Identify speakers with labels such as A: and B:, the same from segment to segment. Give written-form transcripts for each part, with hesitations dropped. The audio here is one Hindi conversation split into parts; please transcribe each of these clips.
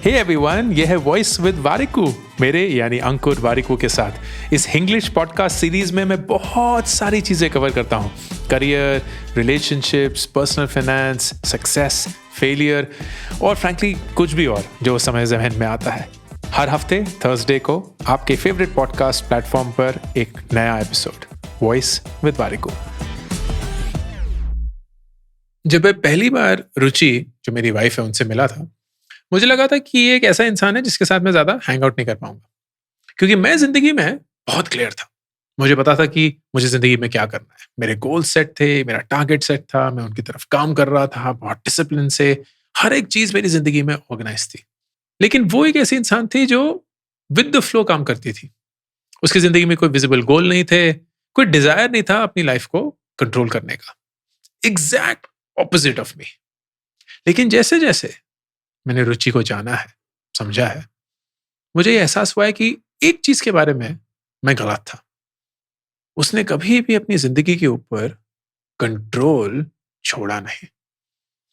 A: हे एवरीवन, ये है वॉइस विद वारिकू, मेरे यानी अंकुर वारिकू के साथ। इस इंग्लिश पॉडकास्ट सीरीज में मैं बहुत सारी चीज़ें कवर करता हूँ। Career, relationships, personal finance, success, failure और फ्रैंकली कुछ भी और जो समय ज़हन में आता है। हर हफ्ते थर्सडे को आपके फेवरेट पॉडकास्ट प्लेटफॉर्म पर एक नया एपिसोड, वॉइस विद वारिकू। जब मैं पहली बार रुचि, जो मेरी वाइफ है, उनसे मिला था, मुझे लगा था कि ये एक ऐसा इंसान है जिसके साथ मैं ज़्यादा हैंग आउट नहीं कर पाऊंगा, क्योंकि मैं ज़िंदगी में बहुत क्लियर था। मुझे पता था कि मुझे ज़िंदगी में क्या करना है। मेरे गोल सेट थे, मेरा टारगेट सेट था, मैं उनकी तरफ काम कर रहा था बहुत डिसिप्लिन से। हर एक चीज़ मेरी ज़िंदगी में ऑर्गेनाइज थी। लेकिन वो एक ऐसी इंसान थी जो विद द फ्लो काम करती थी। उसकी ज़िंदगी में कोई विजिबल गोल नहीं थे, कोई डिज़ायर नहीं था अपनी लाइफ को कंट्रोल करने का। Exact opposite of me. लेकिन जैसे जैसे मैंने रुचि को जाना है, समझा है, मुझे ये एहसास हुआ है कि एक चीज के बारे में मैं गलत था। उसने कभी भी अपनी जिंदगी के ऊपर कंट्रोल छोड़ा नहीं।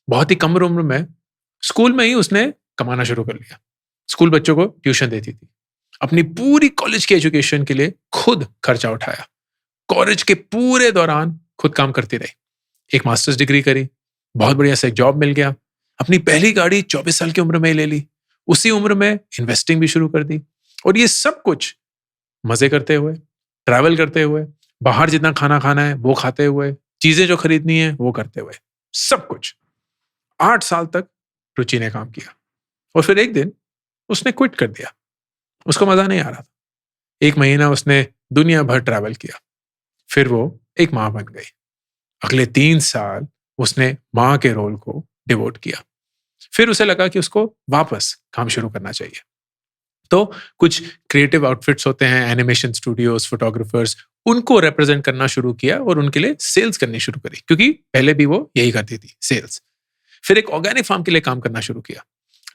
A: बहुत ही कम उम्र में स्कूल में ही उसने कमाना शुरू कर लिया। स्कूल बच्चों को ट्यूशन देती थी। अपनी पूरी कॉलेज की एजुकेशन के लिए खुद खर्चा उठाया। कॉलेज के पूरे दौरान खुद काम करती रही। एक मास्टर्स डिग्री करी, बहुत बढ़िया से एक जॉब मिल गया। अपनी पहली गाड़ी 24 साल की उम्र में ले ली। उसी उम्र में इन्वेस्टिंग भी शुरू कर दी। और ये सब कुछ मजे करते हुए, ट्रैवल करते हुए, बाहर जितना खाना खाना है वो खाते हुए, चीजें जो खरीदनी है वो करते हुए, सब कुछ 8 साल तक रुचि ने काम किया। और फिर एक दिन उसने क्विट कर दिया। उसको मजा नहीं आ रहा था। 1 महीना उसने दुनिया भर ट्रैवल किया। फिर वो एक माँ बन गई। अगले 3 साल उसने माँ के रोल को डिवोट किया। फिर उसे लगा कि उसको वापस काम शुरू करना चाहिए। तो कुछ क्रिएटिव आउटफिट्स होते हैं, एनिमेशन स्टूडियोज, फोटोग्राफर्स, उनको रिप्रेजेंट करना शुरू किया और उनके लिए सेल्स करनी शुरू करी, क्योंकि पहले भी वो यही करती थी, सेल्स। फिर एक ऑर्गेनिक फार्म के लिए काम करना शुरू किया।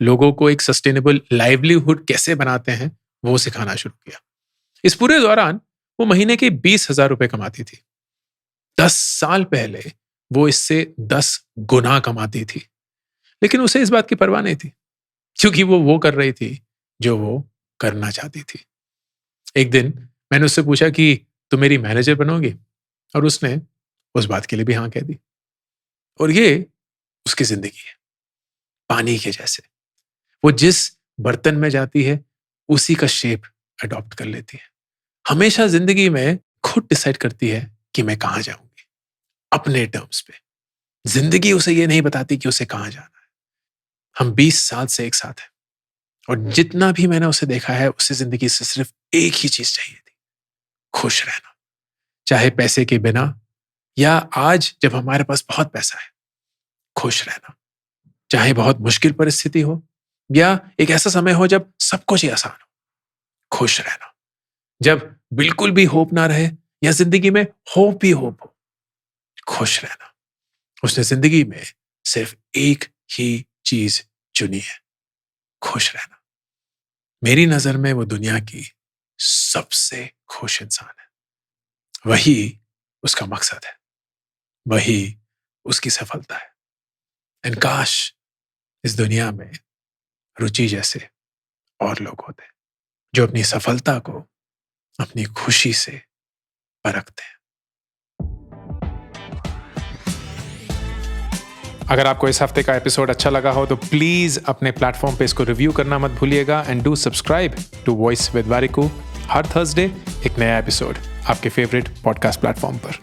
A: लोगों को एक सस्टेनेबल लाइवलीहुड कैसे बनाते हैं वो सिखाना शुरू किया। इस पूरे दौरान वो महीने के 20,000 रुपए कमाती थी। 10 साल पहले वो इससे 10 गुना कमाती थी। लेकिन उसे इस बात की परवाह नहीं थी, क्योंकि वो कर रही थी जो वो करना चाहती थी। एक दिन मैंने उससे पूछा कि तुम मेरी मैनेजर बनोगी, और उसने उस बात के लिए भी हाँ कह दी। और ये उसकी जिंदगी है, पानी के जैसे। वो जिस बर्तन में जाती है उसी का शेप अडॉप्ट कर लेती है। हमेशा जिंदगी में खुद डिसाइड करती है कि मैं कहाँ जाऊंगी, अपने टर्म्स पे। जिंदगी उसे ये नहीं बताती कि उसे कहाँ जाना है। हम 20 साल से एक साथ हैं, और जितना भी मैंने उसे देखा है, उसे जिंदगी से सिर्फ एक ही चीज चाहिए थी, खुश रहना। चाहे पैसे के बिना, या आज जब हमारे पास बहुत पैसा है, खुश रहना। चाहे बहुत मुश्किल परिस्थिति हो, या एक ऐसा समय हो जब सब कुछ ही आसान हो, खुश रहना। जब बिल्कुल भी होप ना रहे, या जिंदगी में होप ही होप हो, खुश रहना। उसने जिंदगी में सिर्फ एक ही चीज चुनी है, खुश रहना। मेरी नजर में वो दुनिया की सबसे खुश इंसान है। वही उसका मकसद है, वही उसकी सफलता है। एंड काश इस दुनिया में रुचि जैसे और लोग होते जो अपनी सफलता को अपनी खुशी से परखते हैं। अगर आपको इस हफ्ते का एपिसोड अच्छा लगा हो तो प्लीज अपने प्लेटफॉर्म पे इसको रिव्यू करना मत भूलिएगा। And do subscribe to voice with Warikoo. हर थर्सडे एक नया एपिसोड आपके फेवरेट पॉडकास्ट प्लेटफॉर्म पर।